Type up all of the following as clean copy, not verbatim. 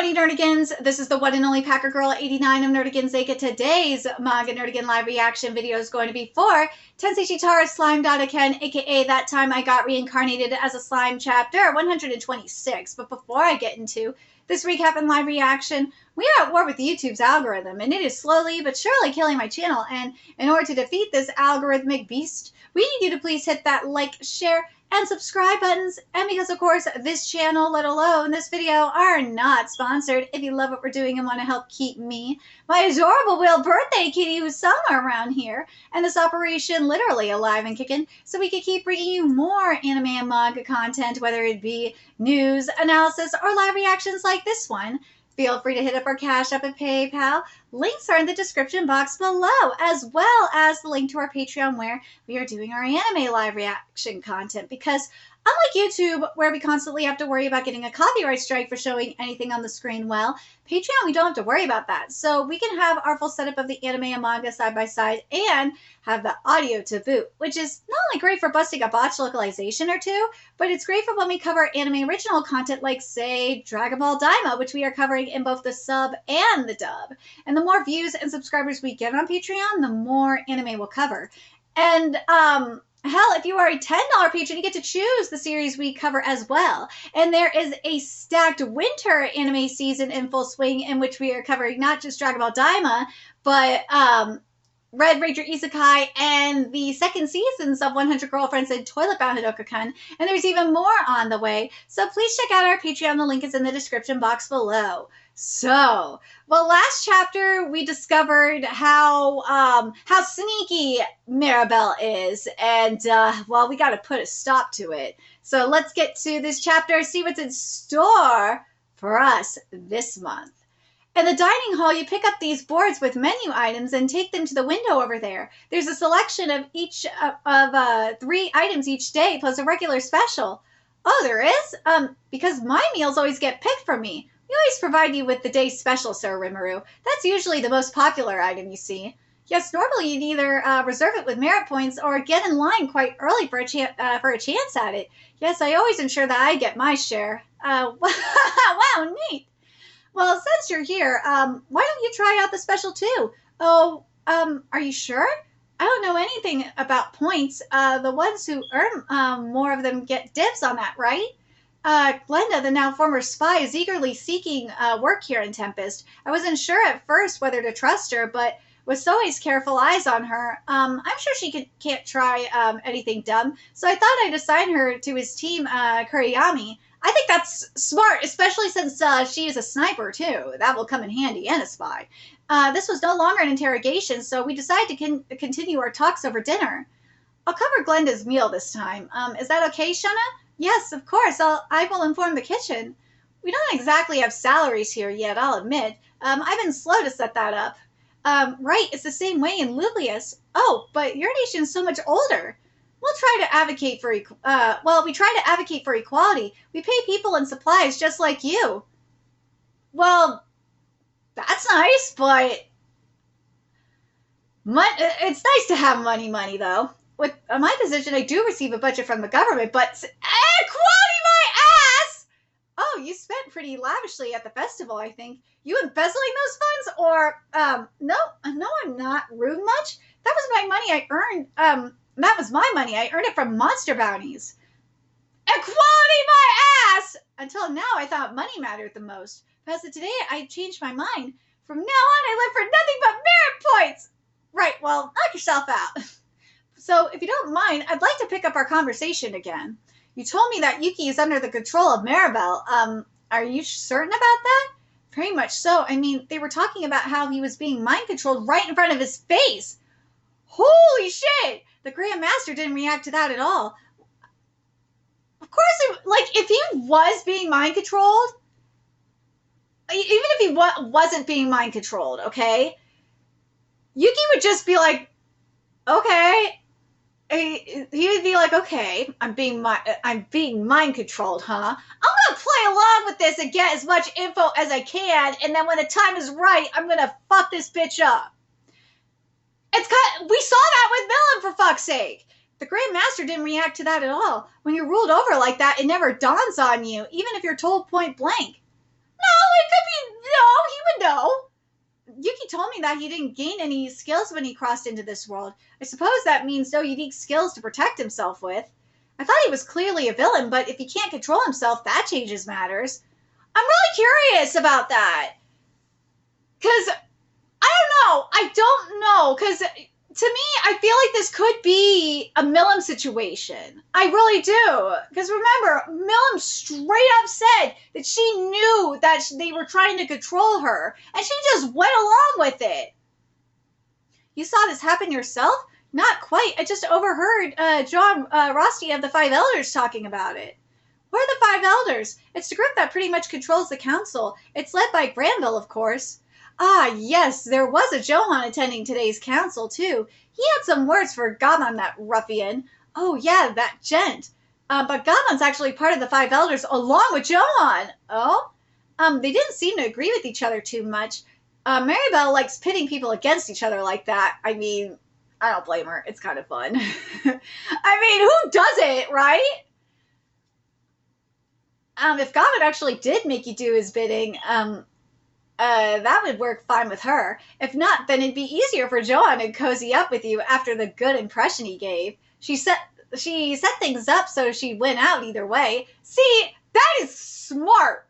Howdy Nerdigans, this is the one and only Packer Girl 89 of Nerdigans Zeka. Today's Manga Nerdigan live reaction video is going to be for Tensei Shitara Slime Datta Ken, aka That Time I Got Reincarnated as a Slime chapter 126. But before I get into this recap and live reaction, we are at war with YouTube's algorithm, and it is slowly but surely killing my channel. And in order to defeat this algorithmic beast, we need you to please hit that like, share, and subscribe buttons. And because, of course, this channel, let alone this video, are not sponsored. If you love what we're doing and want to help keep me, my adorable Will birthday kitty, who's somewhere around here, and this operation literally alive and kicking, so we can keep bringing you more anime and manga content, whether it be news, analysis, or live reactions like this one, feel free to hit up our Cash App and PayPal. Links are in the description box below, as well as the link to our Patreon where we are doing our anime live reaction content. Because unlike YouTube, where we constantly have to worry about getting a copyright strike for showing anything on the screen, well, Patreon, we don't have to worry about that. So we can have our full setup of the anime and manga side by side and have the audio to boot, which is not only great for busting a botch localization or two, but it's great for when we cover anime original content like, say, Dragon Ball Daima, which we are covering in both the sub and the dub. And the more views and subscribers we get on Patreon, the more anime we'll cover. And, hell, if you are a $10 patron, you get to choose the series we cover as well. And there is a stacked winter anime season in full swing in which we are covering not just Dragon Ball Daima, but Red Ranger Isekai and the second seasons of 100 Girlfriends and Toilet Bound Hidoka-kun. And there's even more on the way. So please check out our Patreon. The link is in the description box below. So, well, last chapter we discovered how sneaky Marabel is, and well, we got to put a stop to it. So let's get to this chapter, see what's in store for us this month. In the dining hall, you pick up these boards with menu items and take them to the window over there. There's a selection of each of 3 items each day, plus a regular special. Oh, there is? Because my meals always get picked for me. We always provide you with the day's special, Sir Rimuru. That's usually the most popular item, you see. Yes, normally you'd either reserve it with merit points or get in line quite early for a chance at it. Yes, I always ensure that I get my share. Wow, neat. Well, since you're here, why don't you try out the special too? Oh, are you sure? I don't know anything about points. The ones who earn more of them get dibs on that, right? Glenda, the now former spy, is eagerly seeking work here in Tempest. I wasn't sure at first whether to trust her, but with Soei's careful eyes on her, I'm sure she can't try anything dumb. So I thought I'd assign her to his team, Kuriyami. I think that's smart, especially since she is a sniper, too. That will come in handy, and a spy. This was no longer an interrogation, so we decided to continue our talks over dinner. I'll cover Glenda's meal this time. Is that okay, Shona? Yes, of course. I will inform the kitchen. We don't exactly have salaries here yet, I'll admit. I've been slow to set that up. Right, it's the same way in Lublius. Oh, but your nation's so much older. We'll try to advocate for we try to advocate for equality. We pay people and supplies just like you. Well, that's nice, but it's nice to have money, though. With my position, I do receive a budget from the government, but equality my ass! Oh, you spent pretty lavishly at the festival, I think. You embezzling those funds, or no, I'm not. Rude much. That was my money I earned. That was my money. I earned it from monster bounties. Equality my ass! Until now, I thought money mattered the most. But as of today, I changed my mind. From now on, I live for nothing but merit points. Right. Well, knock yourself out. So, if you don't mind, I'd like to pick up our conversation again. You told me that Yuki is under the control of Marabel. Are you certain about that? Very much so. I mean, they were talking about how he was being mind-controlled right in front of his face. Holy shit! The Grand Master didn't react to that at all. Of course, if he was being mind-controlled, even if he wasn't being mind-controlled, okay? Yuki would just be like, okay. He would be like, okay, I'm being mind controlled, huh? I'm gonna play along with this and get as much info as I can, and then when the time is right, I'm gonna fuck this bitch up. We saw that with Millen, for fuck's sake. The Grand Master didn't react to that at all. When you're ruled over like that, it never dawns on you, even if you're told point blank. No, it could be know. Yuki told me that he didn't gain any skills when he crossed into this world. I suppose that means no unique skills to protect himself with. I thought he was clearly a villain, but if he can't control himself, that changes matters. I'm really curious about that. Because, I don't know. Because, to me, I feel like this could be a Milim situation. I really do. Because remember, Milim straight up said that she knew that they were trying to control her. And she just went along with it. You saw this happen yourself? Not quite. I just overheard John Rosti of the Five Elders talking about it. What are the Five Elders? It's the group that pretty much controls the council. It's led by Granville, of course. Ah, yes, there was a Johan attending today's council, too. He had some words for Gaman, that ruffian. Oh, yeah, that gent. But Gaman's actually part of the Five Elders along with Johan. Oh? They didn't seem to agree with each other too much. Marabel likes pitting people against each other like that. I mean, I don't blame her. It's kind of fun. I mean, who doesn't, right? If Gaman actually did make you do his bidding, that would work fine with her. If not, then it'd be easier for Johan to cozy up with you after the good impression he gave. She set things up so she'd win out either way. See, that is smart.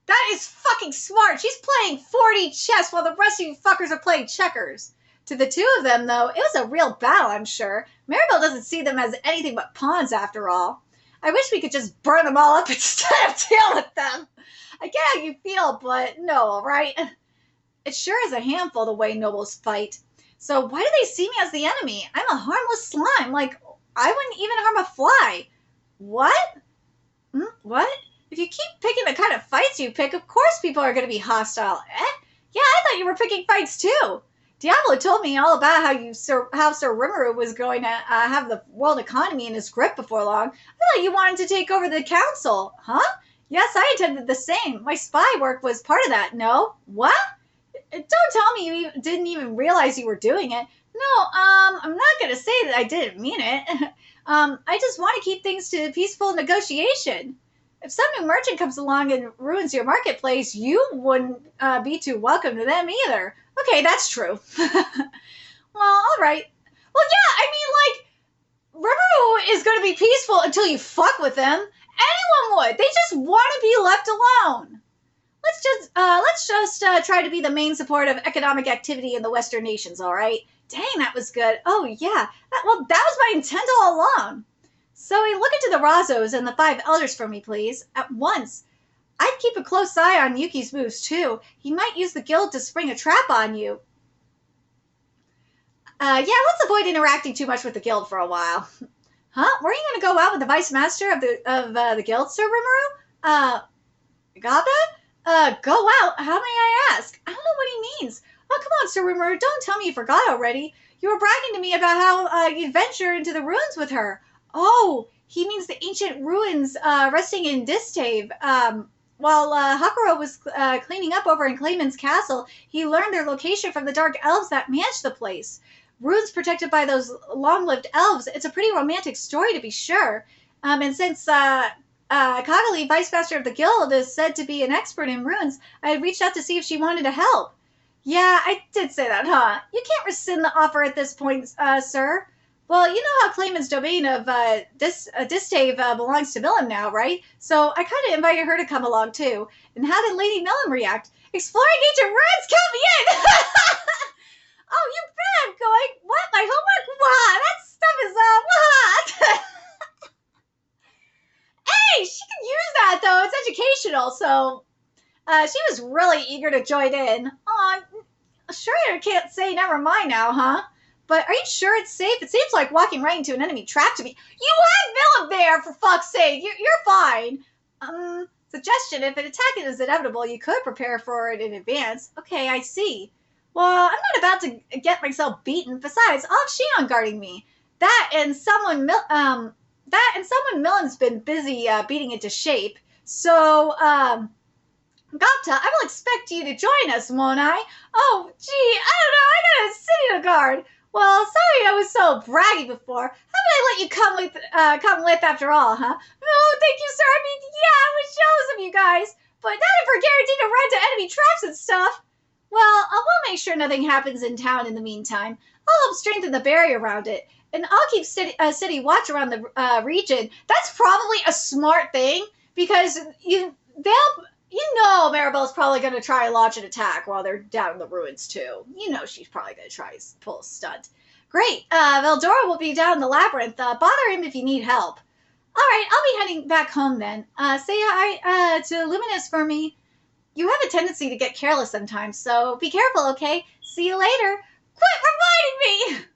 That is fucking smart. She's playing 4D chess while the rest of you fuckers are playing checkers. To the two of them, though, it was a real battle, I'm sure. Marabel doesn't see them as anything but pawns, after all. I wish we could just burn them all up instead of deal with them. I get how you feel, but no, right? It sure is a handful the way nobles fight. So why do they see me as the enemy? I'm a harmless slime. Like, I wouldn't even harm a fly. What? What? If you keep picking the kind of fights you pick, of course people are going to be hostile. Yeah, I thought you were picking fights too. Diablo told me all about how Sir Rimuru was going to have the world economy in his grip before long. I thought you wanted to take over the council. Huh? Yes, I intended the same. My spy work was part of that. No? What? Don't tell me you didn't even realize you were doing it. No, I'm not going to say that I didn't mean it. I just want to keep things to peaceful negotiation. If some new merchant comes along and ruins your marketplace, you wouldn't be too welcome to them either. Okay, that's true. Well, all right. Well, yeah, I mean, like, Rimuru is going to be peaceful until you fuck with them. Anyone would. They just want to be left alone. Let's just try to be the main support of economic activity in the Western nations, all right? Dang, that was good. Oh, yeah. That was my intent all along. So look into the Razos and the Five Elders for me, please. At once. I'd keep a close eye on Yuki's moves, too. He might use the guild to spring a trap on you. Yeah, let's avoid interacting too much with the guild for a while. Huh? Were you going to go out with the Vice Master of the guild, Sir Rimuru? Gaba? Go out? How may I ask? I don't know what he means. Oh, come on, Sir Rimuru. Don't tell me you forgot already. You were bragging to me about how you'd venture into the ruins with her. Oh, he means the ancient ruins resting in Distave. While Hakuro was cleaning up over in Clayman's castle, he learned their location from the dark elves that managed the place. Ruins protected by those long-lived elves. It's a pretty romantic story, to be sure. And since Kagali, Vice Master of the Guild, is said to be an expert in ruins, I had reached out to see if she wanted to help. Yeah, I did say that, huh? You can't rescind the offer at this point, sir. Well, you know how Clayman's domain of Distave belongs to Milim now, right? So I kind of invited her to come along, too. And how did Lady Milim react? Exploring ancient ruins, count me in! Oh, you bet I'm going. What? My homework? Wow, that stuff is, what? Hey, she can use that, though. It's educational, so she was really eager to join in. Aw, sure you can't say never mind now, huh? But are you sure it's safe? It seems like walking right into an enemy trap to me. You have Milim there, for fuck's sake. You're fine. Suggestion, if an attack is inevitable, you could prepare for it in advance. Okay, I see. Well, I'm not about to get myself beaten. Besides, I'll have Shion guarding me. That and someone Milim's been busy beating into shape. So, Gapta, I will expect you to join us, won't I? Oh, gee, I don't know. I got a city to guard. Well, sorry I was so braggy before. How did I let you come with after all, huh? Oh, thank you, sir. I mean, yeah, I was jealous of you guys. But not if we're guaranteed to run to enemy traps and stuff. Well, I will make sure nothing happens in town in the meantime. I'll help strengthen the barrier around it, and I'll keep city watch around the region. That's probably a smart thing because Marabel's probably going to try and launch an attack while they're down in the ruins too. You know she's probably going to try to pull a stunt. Great. Veldora will be down in the labyrinth. Bother him if you need help. All right, I'll be heading back home then. Say hi to Luminous for me. You have a tendency to get careless sometimes, so be careful, okay? See you later. Quit reminding me!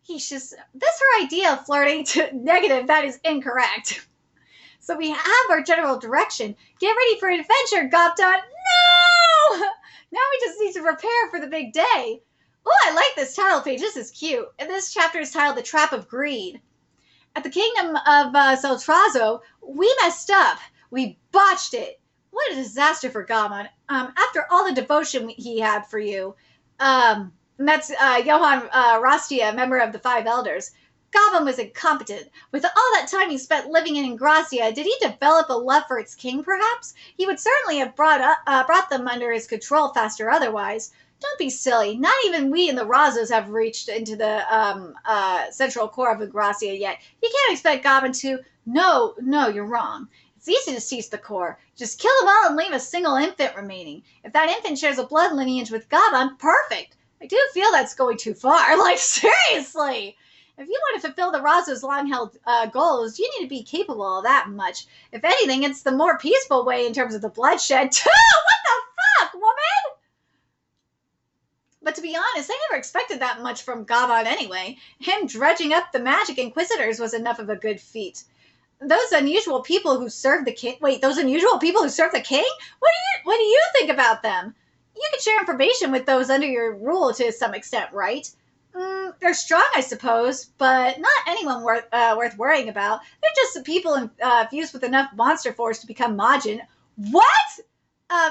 He's just, that's her idea of flirting to negative. That is incorrect. So we have our general direction. Get ready for adventure, Gopta. No! Now we just need to prepare for the big day. Oh, I like this title page. This is cute. And this chapter is titled The Trap of Greed. At the kingdom of Zeltrazo, we messed up. We botched it. What a disaster for Gaman. After all the devotion he had for you. And that's Johann Rastia, member of the Five Elders. Gaman was incompetent. With all that time he spent living in Ingracia, did he develop a love for its king, perhaps? He would certainly have brought them under his control faster otherwise. Don't be silly. Not even we in the Razos have reached into the central core of Ingracia yet. You can't expect Gaman to... No, you're wrong. It's easy to seize the core. Just kill them all and leave a single infant remaining. If that infant shares a blood lineage with Gaban, perfect. I do feel that's going too far. Like, seriously. If you want to fulfill the Razo's long-held goals, you need to be capable of that much. If anything, it's the more peaceful way in terms of the bloodshed. Too! What the fuck, woman? But to be honest, I never expected that much from Gaban anyway. Him dredging up the magic inquisitors was enough of a good feat. Those unusual people who serve the king... Wait, those unusual people who serve the king? What do you think about them? You can share information with those under your rule to some extent, right? They're strong, I suppose, but not anyone worth worrying about. They're just the people infused with enough monster force to become Majin. What?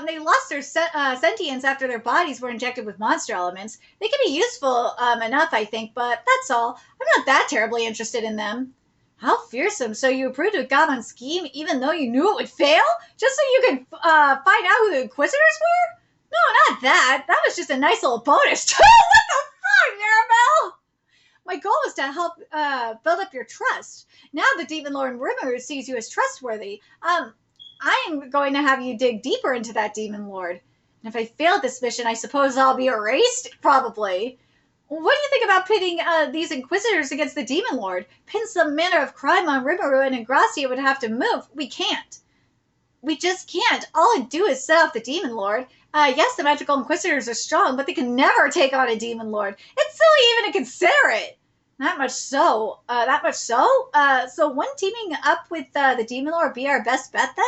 They lost their sentience after their bodies were injected with monster elements. They can be useful enough, I think, but that's all. I'm not that terribly interested in them. How fearsome. So you approved of Gamon's scheme even though you knew it would fail? Just so you could find out who the Inquisitors were? No, not that. That was just a nice little bonus. What the fuck, Marabel? My goal was to help build up your trust. Now the Demon Lord Rimuru sees you as trustworthy. I am going to have you dig deeper into that Demon Lord. And if I fail this mission, I suppose I'll be erased? Probably. What do you think about pitting these Inquisitors against the Demon Lord? Pin some manner of crime on Rimuru and Ingracia would have to move. We can't. We just can't. All I do is set off the Demon Lord. Yes, the Magical Inquisitors are strong, but they can never take on a Demon Lord. It's silly even to consider it. That much so? So wouldn't teaming up with the Demon Lord be our best bet then?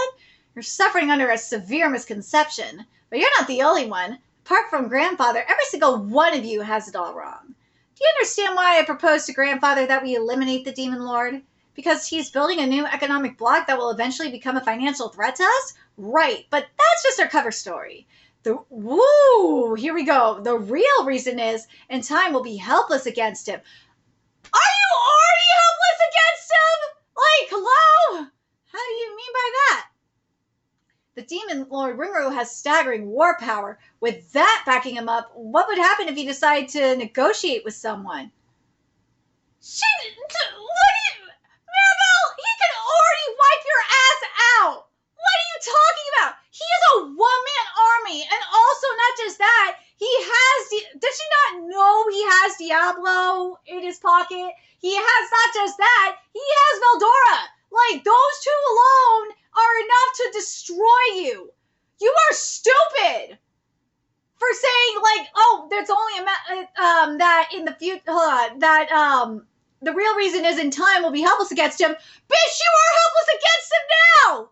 You're suffering under a severe misconception. But you're not the only one. Apart from Grandfather, every single one of you has it all wrong. Do you understand why I proposed to Grandfather that we eliminate the Demon Lord? Because he's building a new economic block that will eventually become a financial threat to us? Right, but that's just our cover story. Here we go. The real reason is, in time, we'll be helpless against him. Are you already helpless against him? Like, hello? How do you mean by that? The Demon Lord Rimuru has staggering war power. With that backing him up, what would happen if he decided to negotiate with someone? Marabel, he can already wipe your ass out. What are you talking about? He is a one-man army, and also not just that, does she not know he has Diablo in his pocket? He has not just that, he has Veldora. Like, those two alone are enough to destroy you. You are stupid for saying, like, oh, there's only that in the future, the real reason is in time we'll be helpless against him. Bitch, you are helpless against him now.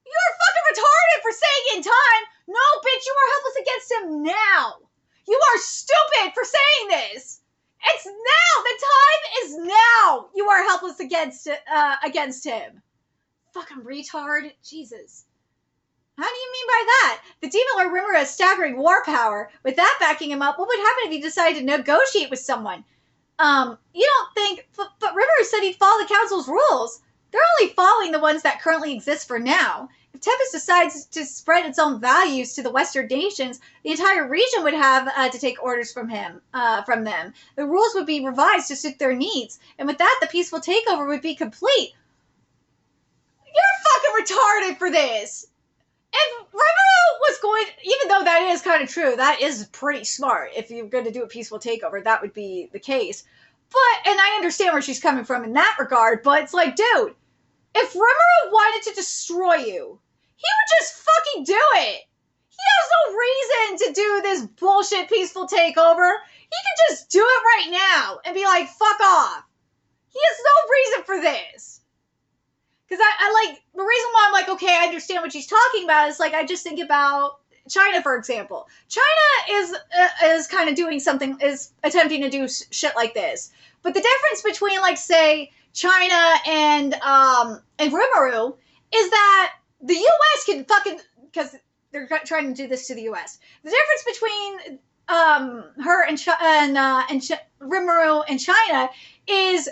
You're fucking retarded for saying in time. No, bitch, you are helpless against him now. You are stupid for saying this. It's now. The time is now. You are helpless against him. Fucking retard. Jesus. How do you mean by that? The Demon Lord Rimuru has staggering war power. With that backing him up, what would happen if he decided to negotiate with someone? You don't think... But Rimuru said he'd follow the Council's rules. They're only following the ones that currently exist for now. if Tempest decides to spread its own values to the Western nations, the entire region would have to take orders from them. The rules would be revised to suit their needs, and with that, the peaceful takeover would be complete. You're fucking retarded for this. If Rimuru was going, even though that is kind of true, that is pretty smart. If you're going to do a peaceful takeover, that would be the case. But, and I understand where she's coming from in that regard, but it's like, dude, if Rimuru wanted to destroy you, he would just fucking do it. He has no reason to do this bullshit peaceful takeover. He could just do it right now and be like, fuck off. He has no reason for this. Because I like, the reason why I'm like, okay, I understand what she's talking about is like, I just think about China, for example. China is kind of doing something, is attempting to do shit like this. But the difference between, like, say, China and Rimuru is that the U.S. can fucking, because they're trying to do this to the U.S. The difference between her and Rimuru and China is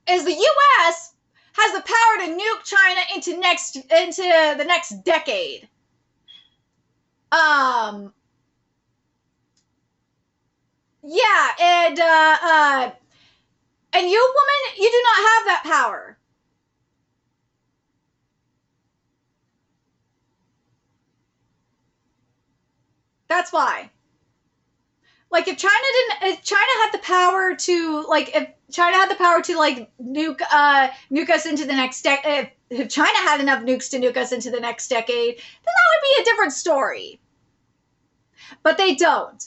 the U.S. has the power to nuke China into the next decade. Yeah, and you, woman, you do not have that power. That's why. Like, if China had the power to, like, nuke us into the next decade, if China had enough nukes to nuke us into the next decade, then that would be a different story. But they don't.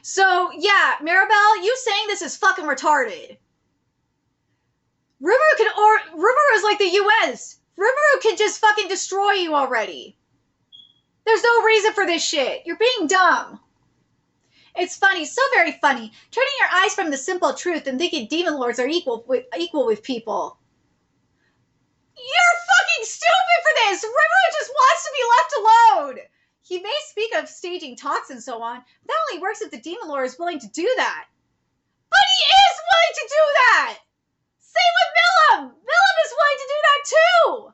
So, yeah, Marabel, you saying this is fucking retarded. Rimuru is like the U.S. Rimuru can just fucking destroy you already. There's no reason for this shit. You're being dumb. It's funny, so very funny. Turning your eyes from the simple truth and thinking demon lords are equal with people. You're fucking stupid for this! Rimuru just wants to be left alone! He may speak of staging talks and so on, but that only works if the demon lord is willing to do that. But he is willing to do that! Same with Milim! Milim is willing to do that too!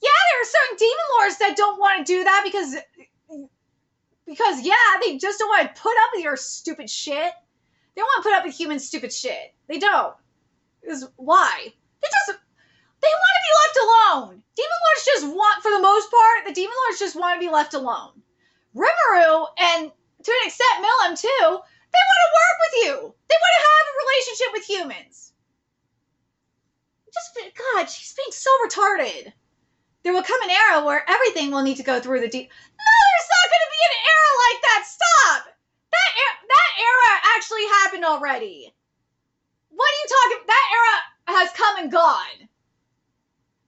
Yeah, there are certain demon lords that don't want to do that because yeah, they just don't want to put up with your stupid shit. They don't want to put up with human stupid shit. They don't. Because why? They want to be left alone. Demon lords just want, for the most part, the demon lords just want to be left alone. Rimuru, and to an extent Milim too, they want to work with you. They want to have a relationship with humans. God, she's being so retarded. There will come an era where everything will need to go through the No, there's not going to be an era like that. Stop. That era actually happened already. What are you talking? That era has come and gone.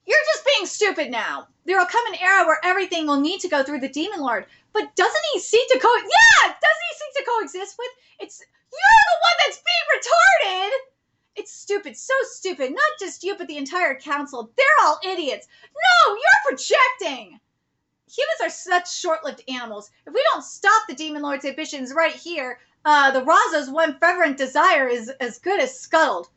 You're just being stupid now. There will come an era where everything will need to go through the demon lord. But doesn't he seek to doesn't he seek to coexist with? You're the one that's being retarded. It's stupid, so stupid. Not just you, but the entire council. They're all idiots. No, you're projecting. Humans are such short-lived animals. If we don't stop the demon lord's ambitions right here, the Raza's one fervent desire is as good as scuttled.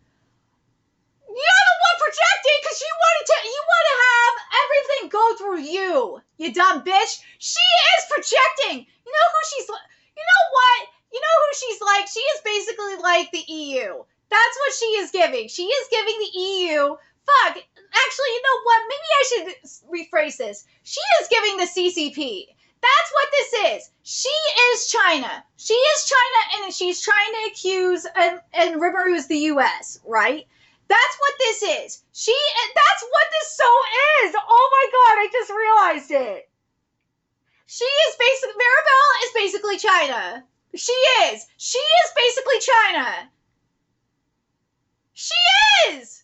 You're the one projecting because you want to have everything go through you. You dumb bitch. She is projecting. You know who she's like? You know what? You know who she's like? She is basically like the EU. That's what she is giving. She is giving the EU. Fuck. Actually, you know what? Maybe I should rephrase this. She is giving the CCP. That's what this is. She is China. She is China, and she's trying to accuse, and Rimuru is the US, right? That's what this is. That's what this so is. Oh my god, I just realized it. Marabel is basically China. She is basically China. She is!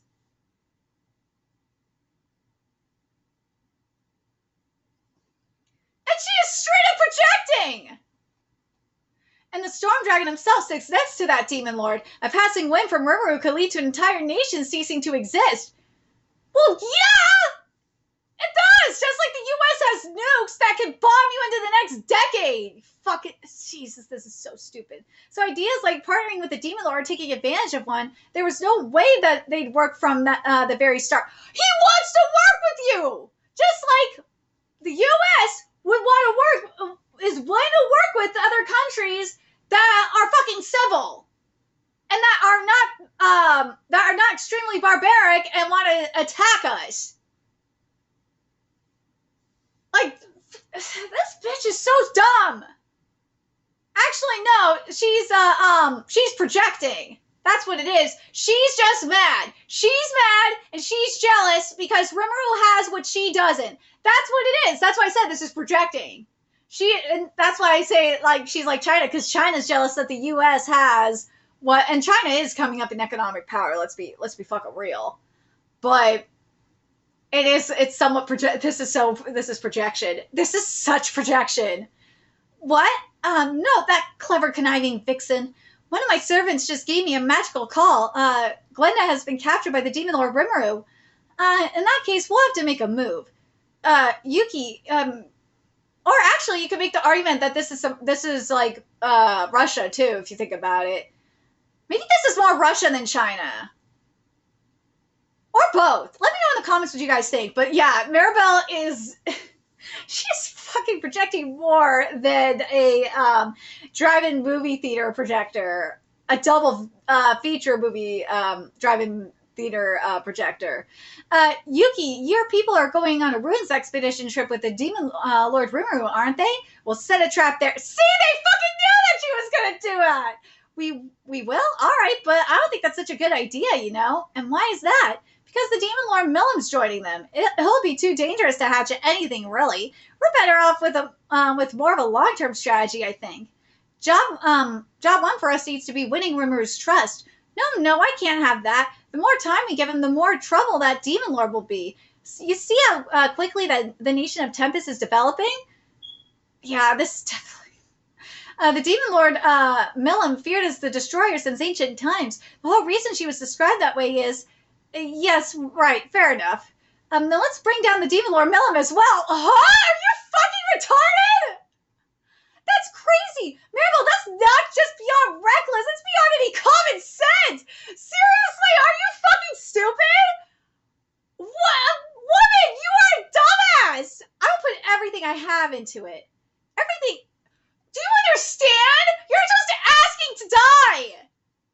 And she is straight up projecting! And the Storm Dragon himself sits next to that demon lord. A passing wind from Rimuru could lead to an entire nation ceasing to exist. Well, yeah! It does! Just like the US has nukes that can bomb you into the next decade! Fuck it. Jesus, this is so stupid. So ideas like partnering with the demon lord or taking advantage of one, there was no way that they'd work from the very start. He wants to work with you! Just like the U.S. would want to work, is willing to work with other countries that are fucking civil and that are not extremely barbaric and want to attack us. Like, this bitch is so dumb. Actually, no, she's projecting. That's what it is. She's just mad. She's mad and she's jealous because Rimuru has what she doesn't. That's what it is. That's why I said this is projecting. And that's why I say, like, she's like China, because China's jealous that the U.S. has what, and China is coming up in economic power. Let's be fucking real. But it's somewhat this is projection. This is such projection. What? No, that clever conniving vixen. One of my servants just gave me a magical call. Glenda has been captured by the demon lord Rimuru. In that case, we'll have to make a move. Yuki, or actually, you could make the argument that this is like Russia too, if you think about it. Maybe this is more Russia than China, or both. Let me know in the comments what you guys think. But yeah, Marabel is she's fucking projecting more than a drive-in movie theater projector, a double feature movie drive-in theater projector. Yuki, your people are going on a ruins expedition trip with the demon lord Rimuru, aren't they? We'll set a trap there. See, they fucking knew that she was gonna do that. We will? All right, but I don't think that's such a good idea, you know? And why is that? Because the demon lord Millam's joining them. He'll be too dangerous to hatch anything, really. We're better off with more of a long-term strategy, I think. Job one for us needs to be winning Rimuru's trust. No, I can't have that. The more time we give him, the more trouble that demon lord will be. You see how quickly the nation of Tempest is developing? Yeah, this is definitely... the demon lord Millam feared as the destroyer since ancient times. The whole reason she was described that way is... Yes, right, fair enough. Then let's bring down the demon lord Millam as well. Huh? Are you fucking retarded? That's crazy. Marabel, that's not just beyond reckless. It's beyond any common sense. Seriously, are you fucking stupid? What? Woman, you are a dumbass. I will put everything I have into it. Everything. Do you understand? You're just asking to die.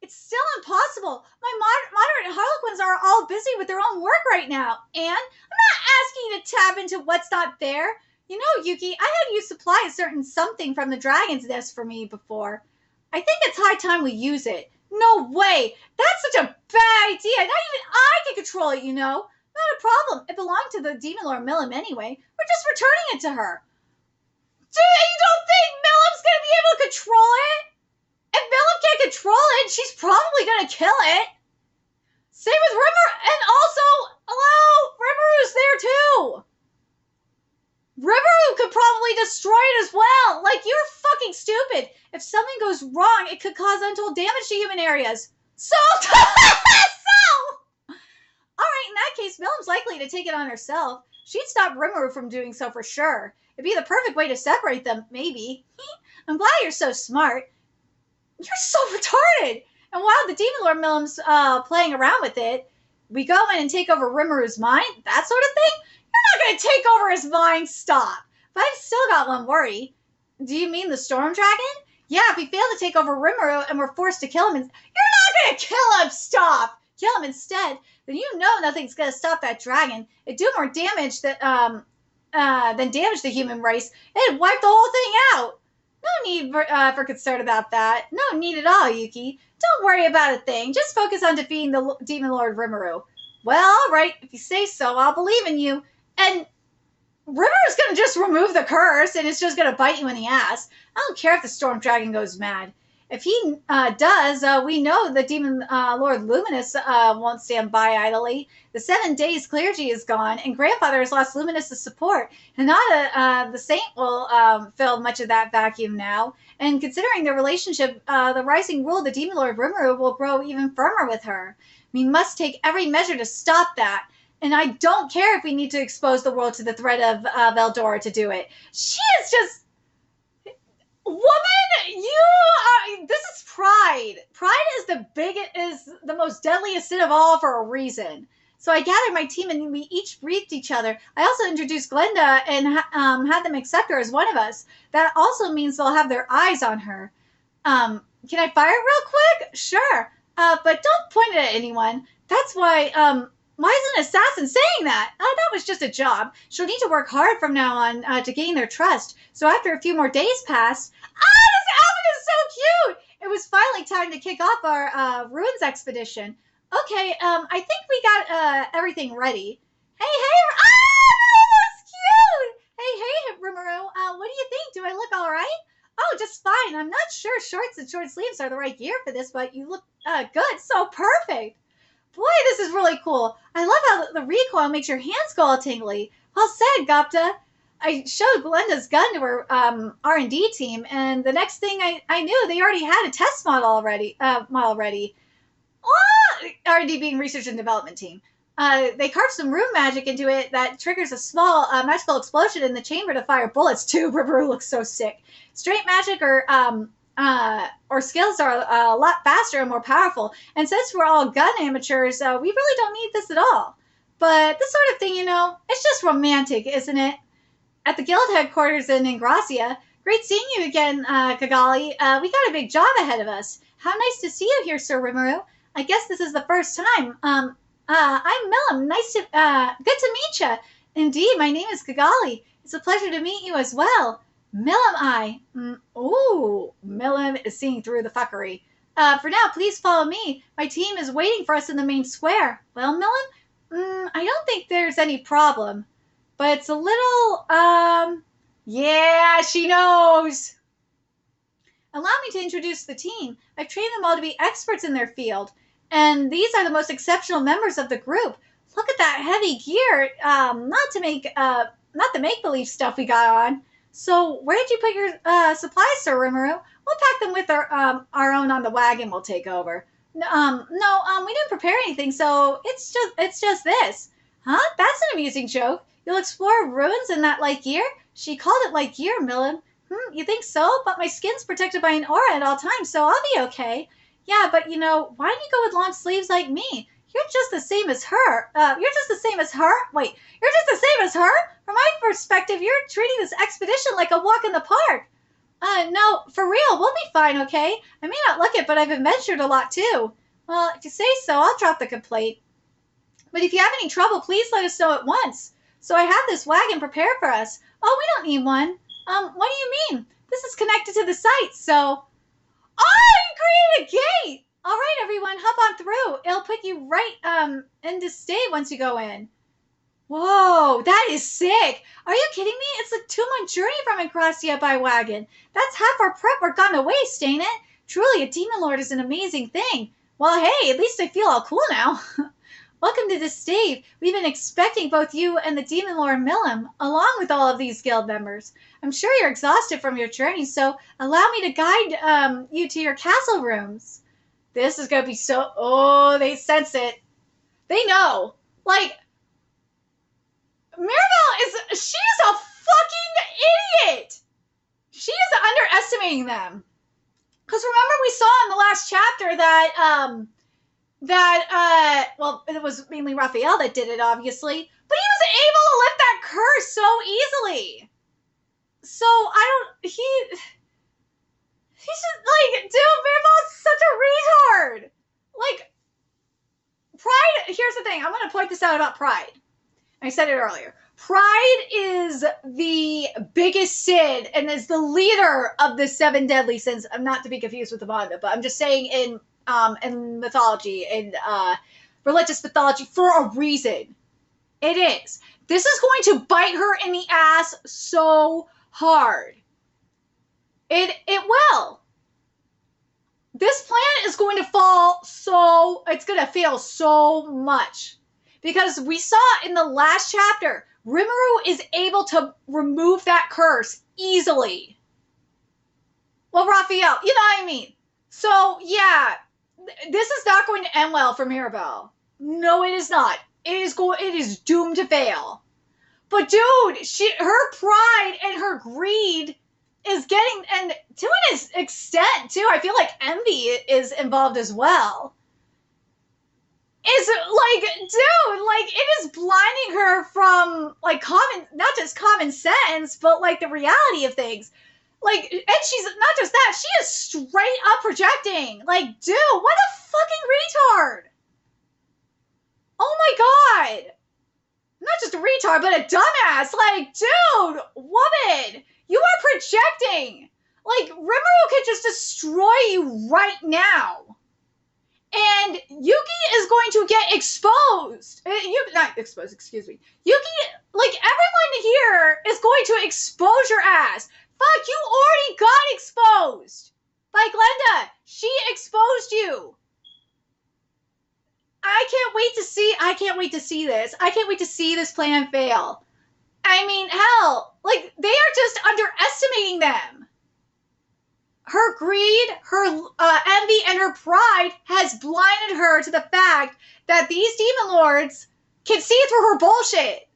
It's still impossible. My moderate Harlequins are all busy with their own work right now. And I'm not asking you to tap into what's not there. You know, Yuki, I had you supply a certain something from the dragon's nest for me before. I think it's high time we use it. No way! That's such a bad idea! Not even I can control it, you know? Not a problem. It belonged to the demon lord Millam anyway. We're just returning it to her. You don't think Millam's gonna be able to control it? If Millam can't control it, she's probably gonna kill it. Same with Rimuru, and also, hello, Rimuru's there too. Rimuru could probably destroy it as well. Like, you're fucking stupid. If something goes wrong, it could cause untold damage to human areas. So, alright, in that case, Millam's likely to take it on herself. She'd stop Rimuru from doing so for sure. It'd be the perfect way to separate them, maybe. I'm glad you're so smart. You're so retarded. And while the demon lord Millam's playing around with it, we go in and take over Rimuru's mind, that sort of thing? You're not going to take over his mind, stop. But I've still got one worry. Do you mean the storm dragon? Yeah, if we fail to take over Rimuru and we're forced to kill him, you're not going to kill him, stop. Kill him instead, then you know nothing's going to stop that dragon. It'd do more damage than damage the human race. It'd wipe the whole thing out. No need for concern about that. No need at all, Yuki. Don't worry about a thing. Just focus on defeating the demon lord Rimuru. Well, all right. If you say so, I'll believe in you. And Rimuru's going to just remove the curse, and it's just going to bite you in the ass. I don't care if the storm dragon goes mad. If he does, we know the demon lord Luminous won't stand by idly. The 7 days clergy is gone, and grandfather has lost Luminous's support. Hinata, the saint, will fill much of that vacuum now. And considering their relationship, the rising rule of the demon lord Rimuru will grow even firmer with her. We must take every measure to stop that. And I don't care if we need to expose the world to the threat of Veldora to do it. She is just... Woman, this is pride. Pride is the most deadliest sin of all for a reason. So I gathered my team and we each briefed each other. I also introduced Glenda and had them accept her as one of us. That also means they'll have their eyes on her. Can I fire real quick? Sure. But don't point it at anyone. That's why is an assassin saying that? That was just a job. She'll need to work hard from now on to gain their trust. So after a few more days passed, this outfit is so cute! It was finally time to kick off our ruins expedition. Okay, I think we got everything ready. Hey, that's cute! Hey, Rimuru, what do you think? Do I look all right? Oh, just fine. I'm not sure shorts and short sleeves are the right gear for this, but you look good. So perfect. Boy, this is really cool. I love how the recoil makes your hands go all tingly. Well said, Gapta. I showed Glenda's gun to her R&D team, and the next thing I knew, they already had a test model ready. R&D being research and development team. They carved some room magic into it that triggers a small magical explosion in the chamber to fire bullets too. Rimuru looks so sick. Straight magic or skills are a lot faster and more powerful. And since we're all gun amateurs, we really don't need this at all. But this sort of thing, it's just romantic, isn't it? At the guild headquarters in Ingracia. Great seeing you again, Kigali. We got a big job ahead of us. How nice to see you here, Sir Rimuru. I guess this is the first time. I'm Millum. Good to meet you. Indeed, my name is Kigali. It's a pleasure to meet you as well. Millum, Millum is seeing through the fuckery. For now, please follow me. My team is waiting for us in the main square. Well, Millum, I don't think there's any problem. But it's a little, yeah, she knows. Allow me to introduce the team. I've trained them all to be experts in their field. And these are the most exceptional members of the group. Look at that heavy gear. Not the make-believe stuff we got on. So where did you put your supplies, Sir Rimuru? We'll pack them with our own on the wagon we'll take over. We didn't prepare anything, so it's just this. Huh? That's an amusing joke. You'll explore ruins in that light gear? She called it light gear, Millum. You think so? But my skin's protected by an aura at all times, so I'll be okay. Yeah, but why don't you go with long sleeves like me? You're just the same as her. You're just the same as her? Wait, you're just the same as her? From my perspective, you're treating this expedition like a walk in the park. No, for real, we'll be fine, okay? I may not look it, but I've adventured a lot too. Well, if you say so, I'll drop the complaint. But if you have any trouble, please let us know at once. So I have this wagon prepared for us. Oh, we don't need one. What do you mean? This is connected to the site, so... Oh, you created a gate! All right, everyone, hop on through. It'll put you right into state once you go in. Whoa, that is sick. Are you kidding me? It's a 2-month journey from Ingracia by wagon. That's half our prep work gone to waste, ain't it? Truly, a demon lord is an amazing thing. Well, hey, at least I feel all cool now. Welcome to the stave. We've been expecting both you and the demon lord Millum, along with all of these guild members. I'm sure you're exhausted from your journey, so allow me to guide you to your castle rooms. This is going to be so... Oh, they sense it. They know. Like, Marabel she is a fucking idiot. She is underestimating them. Because remember we saw in the last chapter that, well, it was mainly Raphael that did it, obviously. But he was able to lift that curse so easily. So, he's just, like, dude, Marabel's such a retard. Like, Pride, here's the thing. I'm going to point this out about Pride. I said it earlier. Pride is the biggest sin and is the leader of the 7 deadly sins. I'm not to be confused with the manga, but I'm just saying in mythology, in religious mythology, for a reason. It is. This is going to bite her in the ass so hard. It will. This plan is going to fall it's going to fail so much. Because we saw in the last chapter, Rimuru is able to remove that curse easily. Well, Raphael, you know what I mean. So, yeah, this is not going to end well for Marabel. No, it is not. It is doomed to fail. But dude, her pride and her greed is getting, and to an extent too, I feel like envy is involved as well. is like, dude, like it is blinding her from like not just common sense, but like the reality of things. Like, and she's not just that, she is straight up projecting. Like, dude, what a fucking retard. Oh my god. Not just a retard, but a dumbass. Like, dude, woman, you are projecting. Like, Rimuru could just destroy you right now. And Yuki is going to get exposed. Not exposed, excuse me. Yuki, like, everyone here is going to expose your ass. Fuck, you already got exposed by Glenda. She exposed you. I can't wait to see this. I can't wait to see this plan fail. I mean, hell, like, they are just underestimating them. Her greed, her envy, and her pride has blinded her to the fact that these demon lords can see through her bullshit.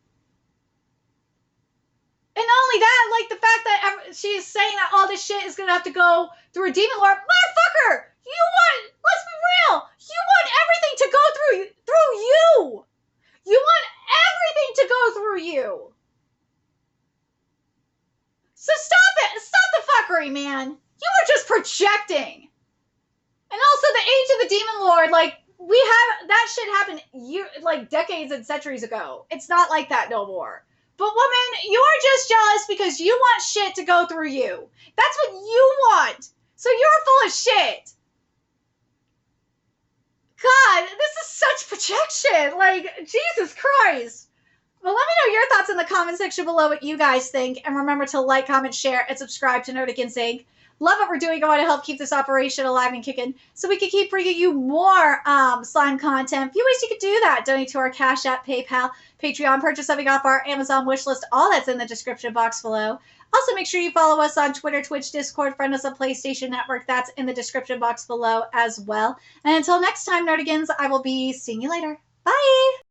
And not only that, like the fact that she's saying that all this shit is going to have to go through a demon lord. Motherfucker! Let's be real, you want everything to go through you. You want everything to go through you. So stop it. Stop the fuckery, man. You are just projecting. And also the age of the demon lord, like, that shit happened like decades and centuries ago. It's not like that no more. But woman, you are just jealous because you want shit to go through you. That's what you want. So you're full of shit. God, this is such projection. Like, Jesus Christ. Well, let me know your thoughts in the comment section below what you guys think. And remember to like, comment, share, and subscribe to Nerdigans Inc. Love what we're doing. I want to help keep this operation alive and kicking so we can keep bringing you more slime content. A few ways you could do that. Donate to our Cash App, PayPal, Patreon, purchase something off our Amazon wishlist. All that's in the description box below. Also, make sure you follow us on Twitter, Twitch, Discord, friend us on PlayStation Network. That's in the description box below as well. And until next time, Nerdigans, I will be seeing you later. Bye!